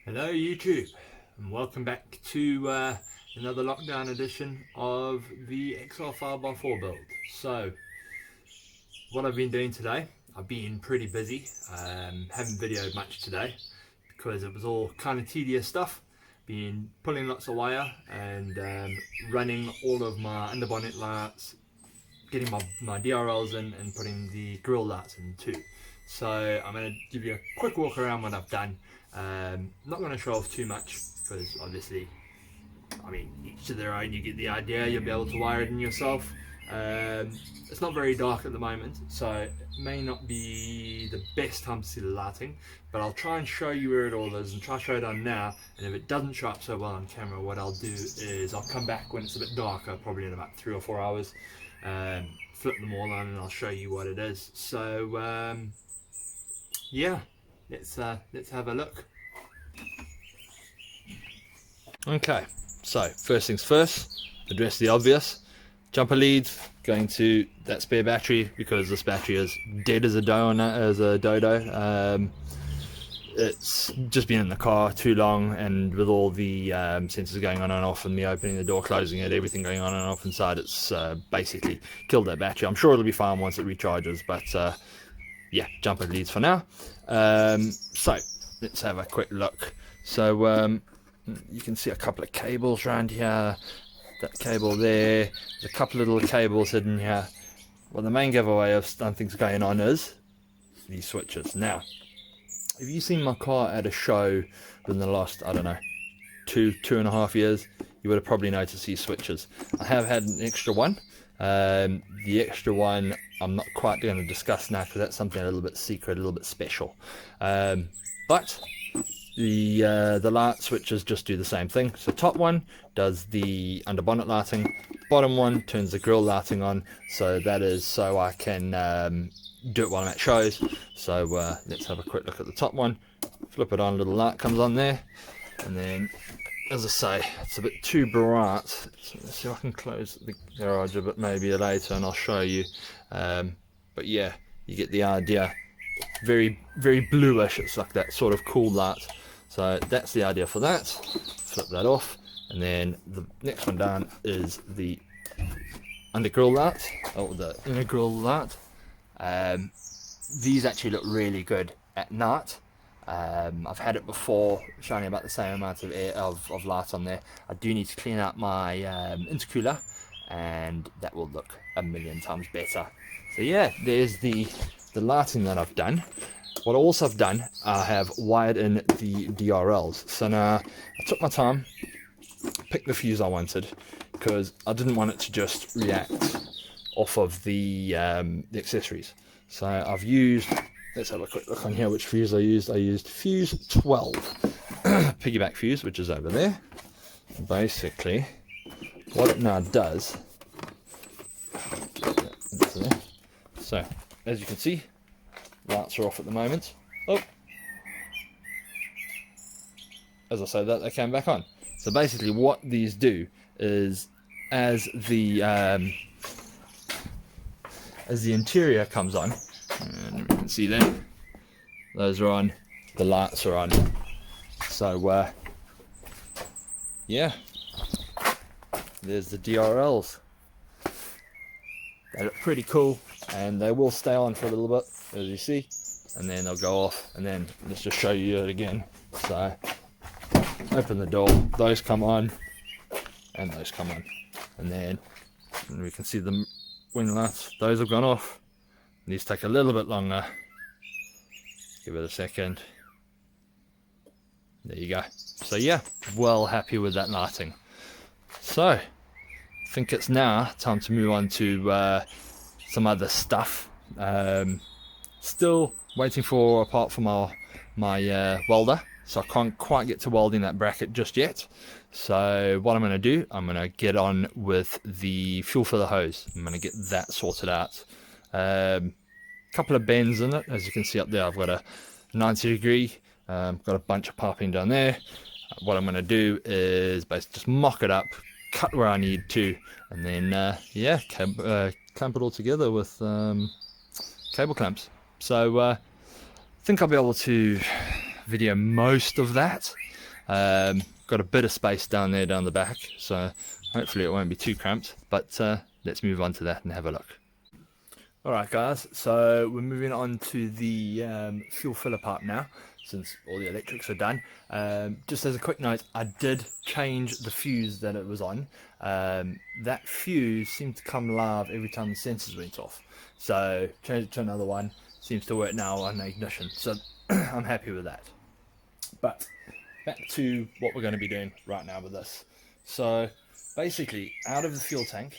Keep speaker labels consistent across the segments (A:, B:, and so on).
A: Hello YouTube, and welcome back to another lockdown edition of the XR5X4 build. So, what I've been doing today, I've been pretty busy, haven't videoed much today because it was all kind of tedious stuff. Been pulling lots of wire and running all of my underbonnet lights, getting my DRLs in and putting the grill lights in too. So I'm going to give you a quick walk around what I've done. Not going to show off too much because obviously, I mean, each to their own, you get the idea, you'll be able to wire it in yourself. It's not very dark at the moment, so it may not be the best time to see the lighting, but I'll try and show you where it all is and try to show it on now. And if it doesn't show up so well on camera, what I'll do is I'll come back when it's a bit darker, probably in about 3 or 4 hours, flip them all on and I'll show you what it is. So yeah, let's have a look. Okay, so first things first, address the obvious. Jumper leads going to that spare battery because this battery is dead as a dodo. It's just been in the car too long, and with all the sensors going on and off and me opening the door, closing it, everything going on and off inside, it's basically killed that battery. I'm sure it'll be fine once it recharges, but yeah, jumper leads for now. So let's have a quick look. So you can see a couple of cables around here, that cable there, there's a couple of little cables hidden here. Well, the main giveaway of something's going on is these switches. Now, if you've seen my car at a show within the last, I don't know, 2.5 years, you would have probably noticed these switches. I have had an extra one. The extra one I'm not quite going to discuss now because that's something a little bit secret, a little bit special. But the light switches just do the same thing. So top one does the under bonnet lighting, bottom one turns the grill lighting on. So that is so I can do it while I'm at shows. So let's have a quick look at the top one. Flip it on, a little light comes on there, and then, as I say, it's a bit too bright. So let's see if I can close the garage a bit maybe later and I'll show you. But yeah, you get the idea. Very, very bluish. It's like that sort of cool light. So that's the idea for that. Flip that off, and then the next one down is the under grill light, or the inner grill light. These actually look really good at night. I've had it before, showing about the same amount of air of light on there. I do need to clean out my intercooler, and that will look a million times better. So yeah, there's the lighting that I've done. What also I've done, I have wired in the DRLs. So now I took my time, picked the fuse I wanted, because I didn't want it to just react off of the accessories. So I've used, let's have a quick look on here which fuse I used. I used fuse 12, piggyback fuse, which is over there. Basically, what it now does, so as you can see, lights are off at the moment. Oh, as I say that, they came back on. So basically what these do is, as the interior comes on, and you can see there, those are on, the lights are on. So yeah, there's the DRLs. They look pretty cool, and they will stay on for a little bit, as you see, and then they'll go off. And then let's just show you it again. So open the door, those come on, and those come on, and then we can see the wing lights, those have gone off. These take a little bit longer. Give it a second. There you go. So yeah, well happy with that lighting. So I think it's now time to move on to some other stuff. Still waiting for a part for my welder, so I can't quite get to welding that bracket just yet. So what I'm going to do, I'm going to get on with the fuel filler hose. I'm going to get that sorted out. Couple of bends in it, as you can see up there. I've got a 90 degree Got a bunch of piping down there. What I'm going to do is basically just mock it up, cut where I need to, and then yeah, clamp it all together with cable clamps. So I think I'll be able to video most of that. Got a bit of space down there down the back, so hopefully it won't be too cramped, but let's move on to that and have a look. Alright guys, so we're moving on to the fuel filler part now, since all the electrics are done. Just as a quick note, I did change the fuse that it was on. That fuse seemed to come live every time the sensors went off, so changed it to another one. Seems to work now on ignition, so I'm happy with that. But back to what we're going to be doing right now with this. So basically, out of the fuel tank,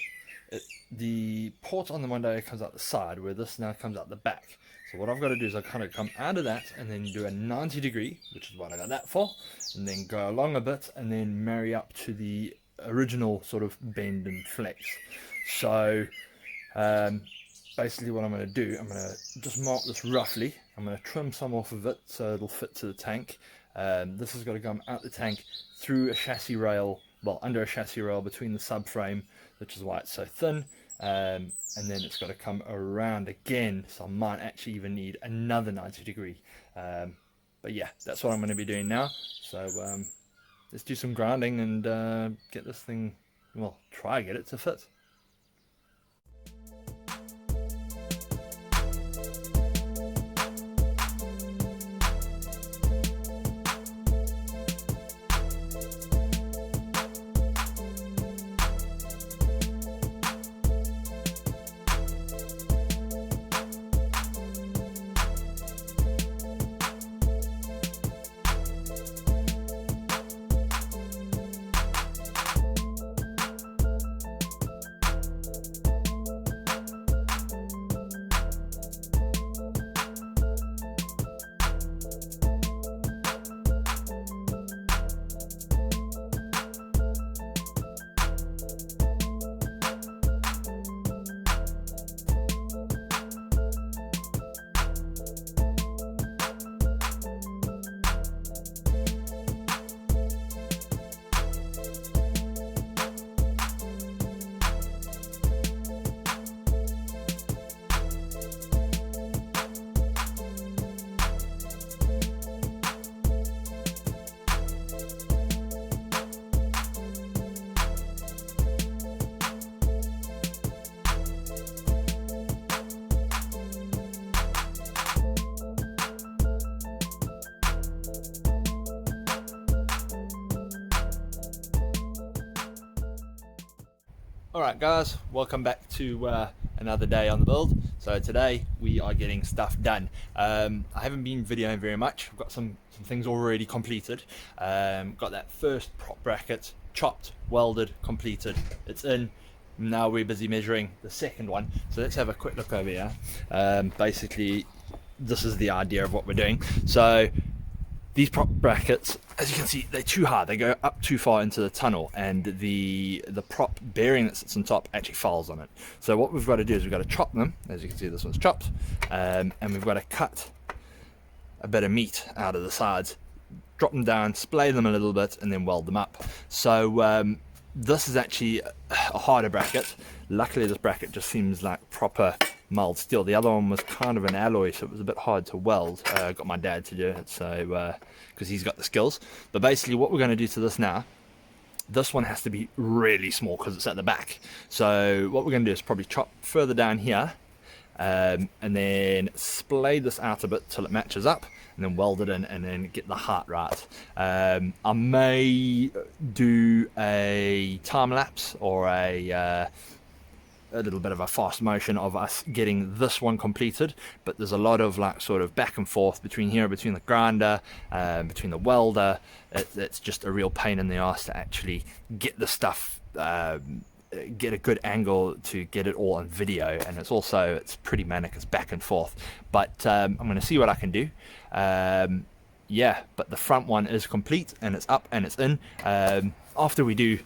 A: the port on the window comes out the side, where this now comes out the back. So what I've got to do is I kind of come out of that and then do a 90 degree, which is what I got that for, and then go along a bit and then marry up to the original sort of bend and flex. So basically what I'm going to do, I'm going to just mark this roughly. I'm going to trim some off of it so it'll fit to the tank. This has got to come out the tank through a chassis rail, well, under a chassis rail between the subframe, which is why it's so thin, and then it's got to come around again, so I might actually even need another 90 degree. But yeah, that's what I'm going to be doing now. So let's do some grinding and get this thing, well, try get it to fit. Alright guys, welcome back to another day on the build. So today we are getting stuff done. I haven't been videoing very much. I've got some things already completed. Got that first prop bracket chopped, welded, completed. It's in. Now we're busy measuring the second one. So let's have a quick look over here. Basically, this is the idea of what we're doing. So these prop brackets, as you can see, they're too hard. They go up too far into the tunnel, and the prop bearing that sits on top actually falls on it. So what we've got to do is we've got to chop them. As you can see, this one's chopped, and we've got to cut a bit of meat out of the sides, drop them down, splay them a little bit, and then weld them up. So this is actually a harder bracket. Luckily, this bracket just seems like proper mild steel. The other one was kind of an alloy, so it was a bit hard to weld. I got my dad to do it, so because he's got the skills. But basically what we're going to do to this now, this one has to be really small because it's at the back. So what we're going to do is probably chop further down here, and then splay this out a bit till it matches up, and then weld it in, and then get the heart right. I may do a time lapse or a little bit of a fast motion of us getting this one completed, but there's a lot of like sort of back and forth between here, between the grinder, between the welder. It's just a real pain in the ass to actually get the stuff, get a good angle to get it all on video, and it's pretty manic. It's back and forth, but I'm going to see what I can do. Yeah, but the front one is complete and it's up and it's in. After we do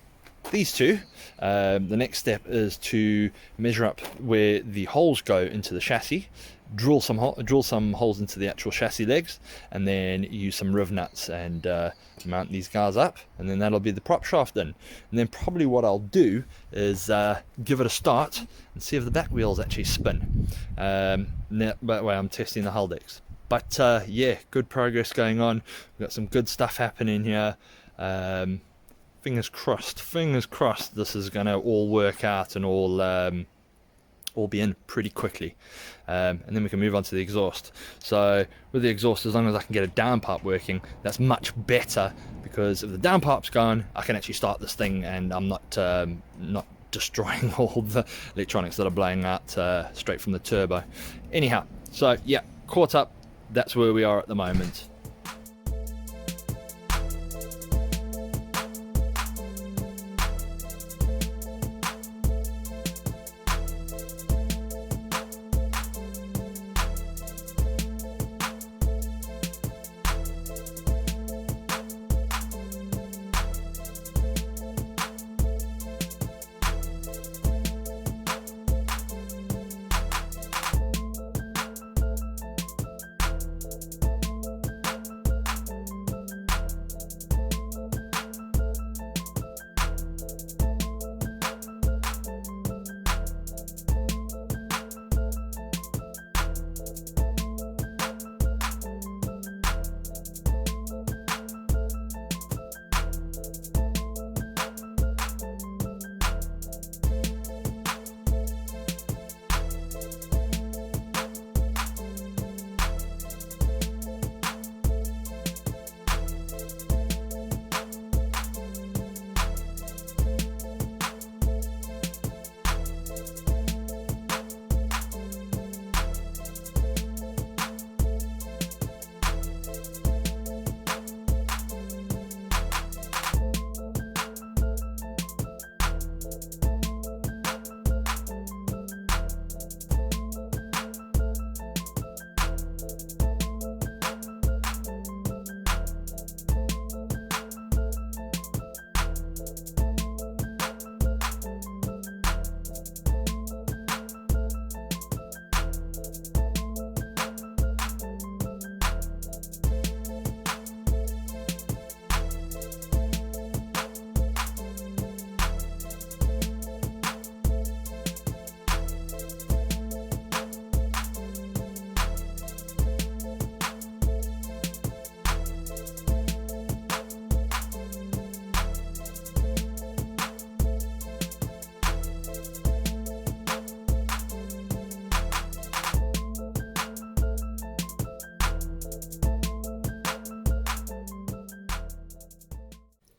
A: these two, the next step is to measure up where the holes go into the chassis, drill some holes into the actual chassis legs, and then use some riv nuts and mount these guys up, and then that'll be the prop shaft in. And then probably what I'll do is give it a start and see if the back wheels actually spin. That way I'm testing the hull decks. But yeah, good progress going on. We've got some good stuff happening here. Fingers crossed this is going to all work out and all be in pretty quickly, and then we can move on to the exhaust. So with the exhaust, as long as I can get a downpipe working, that's much better, because if the downpipe's gone, I can actually start this thing and I'm not destroying all the electronics that are blowing out straight from the turbo. Anyhow, so yeah, caught up. That's where we are at the moment.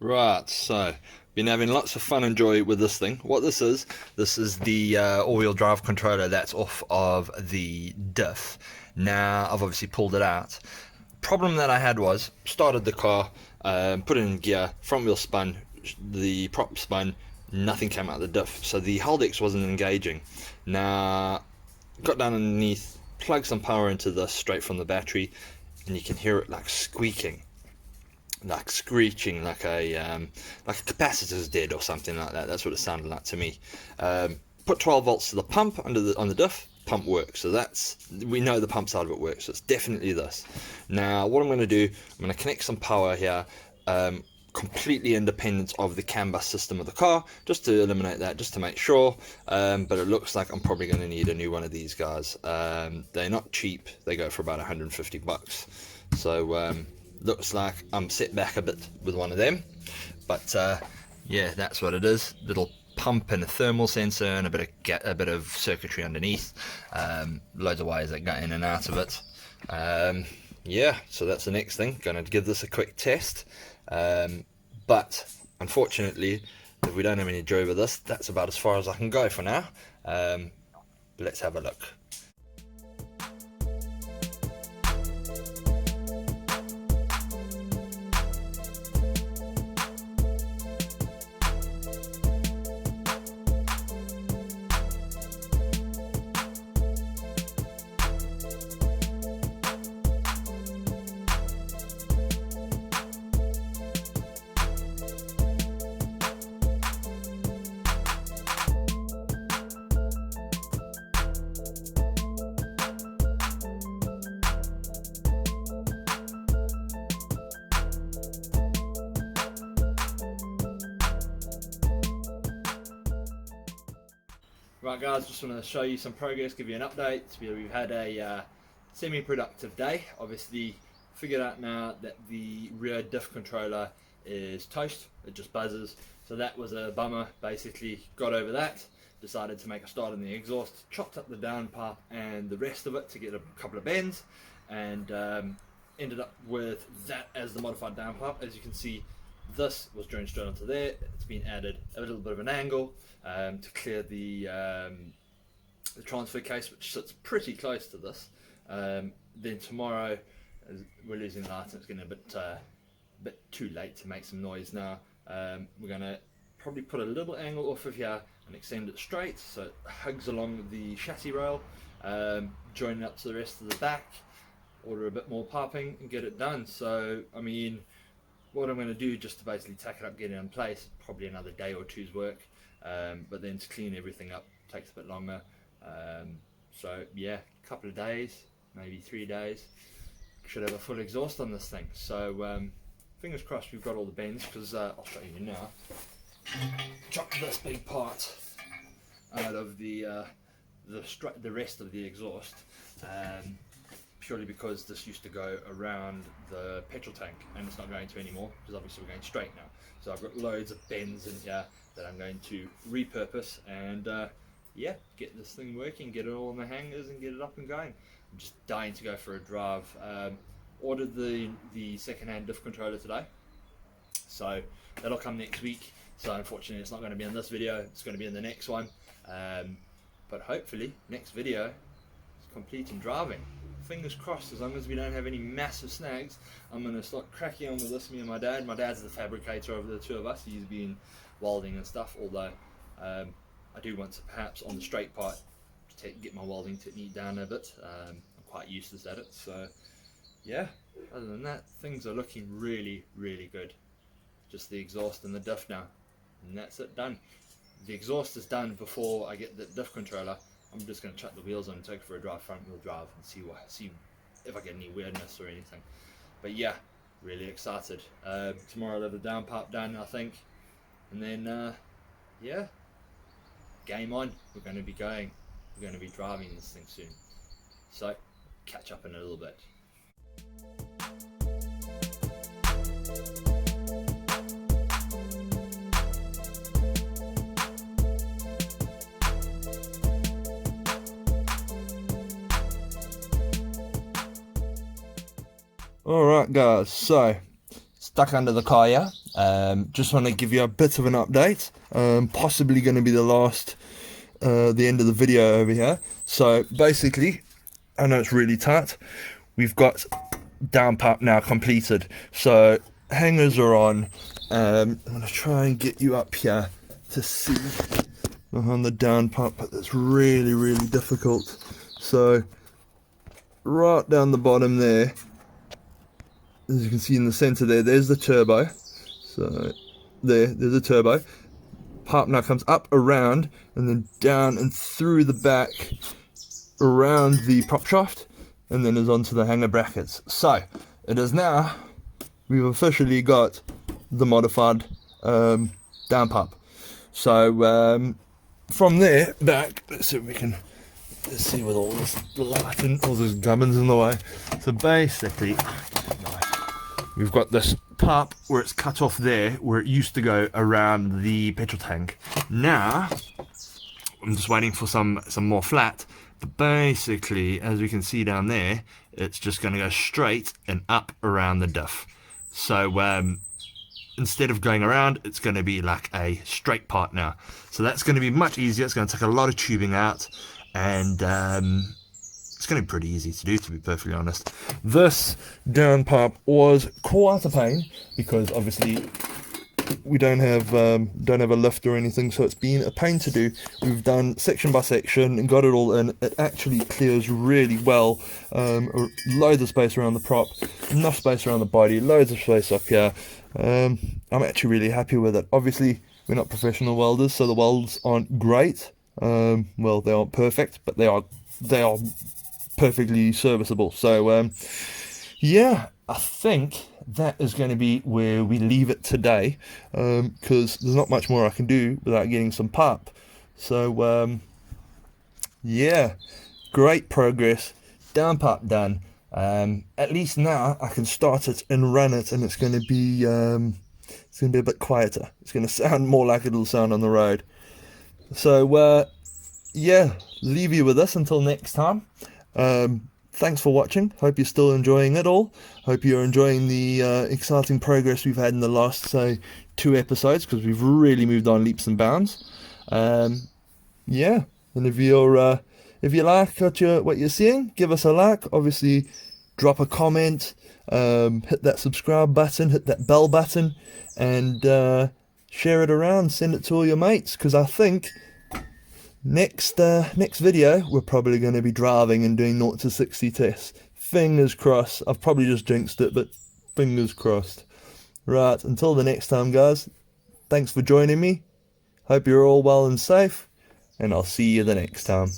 A: Right, so been having lots of fun and joy with this thing. What this is the all-wheel drive controller that's off of the diff. Now I've obviously pulled it out. Problem that I had was, started the car, put it in gear, front wheel spun, the prop spun, nothing came out of the diff, so the hull decks wasn't engaging. Now got down underneath, plugged some power into this straight from the battery, and you can hear it like squeaking, like screeching, like a capacitor's dead or something like that. That's what it sounded like to me. Put 12 volts to the pump on the diff, pump works. So we know the pump side of it works, so it's definitely this. Now what I'm going to do, I'm going to connect some power here, completely independent of the CAN bus system of the car, just to eliminate that, just to make sure. But it looks like I'm probably going to need a new one of these guys. They're not cheap, they go for about 150 bucks. So looks like I'm set back a bit with one of them, but yeah, that's what it is. Little pump and a thermal sensor and a bit of circuitry underneath, loads of wires that go in and out of it. Yeah, so that's the next thing. Going to give this a quick test, but unfortunately, if we don't have any joy with this, that's about as far as I can go for now. Let's have a look. Right guys, just want to show you some progress, give you an update. We've had a semi-productive day. Obviously figured out now that the rear diff controller is toast, it just buzzes. So that was a bummer. Basically got over that, decided to make a start on the exhaust, chopped up the downpipe and the rest of it to get a couple of bends, and ended up with that as the modified downpipe. As you can see, this was joined straight onto there. It's been added a little bit of an angle to clear the transfer case, which sits pretty close to this. Then tomorrow, we're losing light and it's getting a bit too late to make some noise now. We're going to probably put a little angle off of here and extend it straight so it hugs along the chassis rail, join it up to the rest of the back, order a bit more piping and get it done. So I mean, what I'm going to do just to basically tack it up, get it in place, probably another day or two's work, but then to clean everything up takes a bit longer. So yeah, a couple of days, maybe 3 days, should have a full exhaust on this thing. So fingers crossed we've got all the bends, because I'll show you now. Chop this big part out of the rest of the exhaust, purely because this used to go around the petrol tank and it's not going to anymore, because obviously we're going straight now. So I've got loads of bends in here that I'm going to repurpose and yeah, get this thing working, get it all in the hangers and get it up and going. I'm just dying to go for a drive. Ordered the second-hand diff controller today, so that'll come next week. So unfortunately it's not going to be in this video, it's going to be in the next one, but hopefully next video is complete and driving. Fingers crossed, as long as we don't have any massive snags, I'm going to start cracking on with this, me and my dad. My dad's the fabricator of the two of us, he's been welding and stuff, although I do want to perhaps on the straight part get my welding technique down a bit. I'm quite useless at it, so yeah, other than that, things are looking really, really good. Just the exhaust and the diff now, and that's it, done. The exhaust is done before I get the diff controller. I'm just going to chuck the wheels on and take it for a drive, front wheel drive, and see if I get any weirdness or anything. But yeah, really excited. Tomorrow I'll have the downpipe done, I think, and then yeah, game on. We're going to be driving this thing soon. So catch up in a little bit. Alright guys, so stuck under the car here. Just want to give you a bit of an update. Possibly going to be the end of the video over here. So basically, I know it's really tight. We've got downpipe now completed. So hangers are on. I'm going to try and get you up here to see behind the downpipe, but that's really, really difficult. So right down the bottom there, as you can see in the center there's the turbo. So there's the turbo. Pipe now comes up, around, and then down and through the back, around the prop shaft, and then is onto the hanger brackets. So it is now, we've officially got the modified downpipe. So from there back, let's see with all this light and all those gubbins in the way. So basically, we've got this pipe where it's cut off there, where it used to go around the petrol tank. Now, I'm just waiting for some more flat, but basically, as we can see down there, it's just going to go straight and up around the diff. So instead of going around, it's going to be like a straight part now. So that's going to be much easier. It's going to take a lot of tubing out, and it's going to be pretty easy to do, to be perfectly honest. This downpipe was quite a pain, because obviously we don't have a lift or anything, so it's been a pain to do. We've done section by section and got it all in. It actually clears really well. Loads of space around the prop, enough space around the body, loads of space up here. I'm actually really happy with it. Obviously we're not professional welders, so the welds aren't great. Well, they aren't perfect, but they are perfectly serviceable. So yeah, I think that is going to be where we leave it today, because there's not much more I can do without getting some pipe. So
B: Yeah, great progress. Down part done. At least now I can start it and run it, and it's gonna be a bit quieter. It's gonna sound more like it'll sound on the road. So yeah, leave you with this until next time. Thanks for watching. Hope you're still enjoying it all. Hope you're enjoying the exciting progress we've had in the last, say, 2 episodes, because we've really moved on leaps and bounds. Um, yeah, and if you like what you're seeing, give us a like. Obviously, drop a comment. Hit that subscribe button. Hit that bell button, and share it around. Send it to all your mates, because I think next video, we're probably going to be driving and doing 0 to 60 tests. Fingers crossed. I've probably just jinxed it, but fingers crossed. Right, until the next time, guys, thanks for joining me. Hope you're all well and safe, and I'll see you the next time.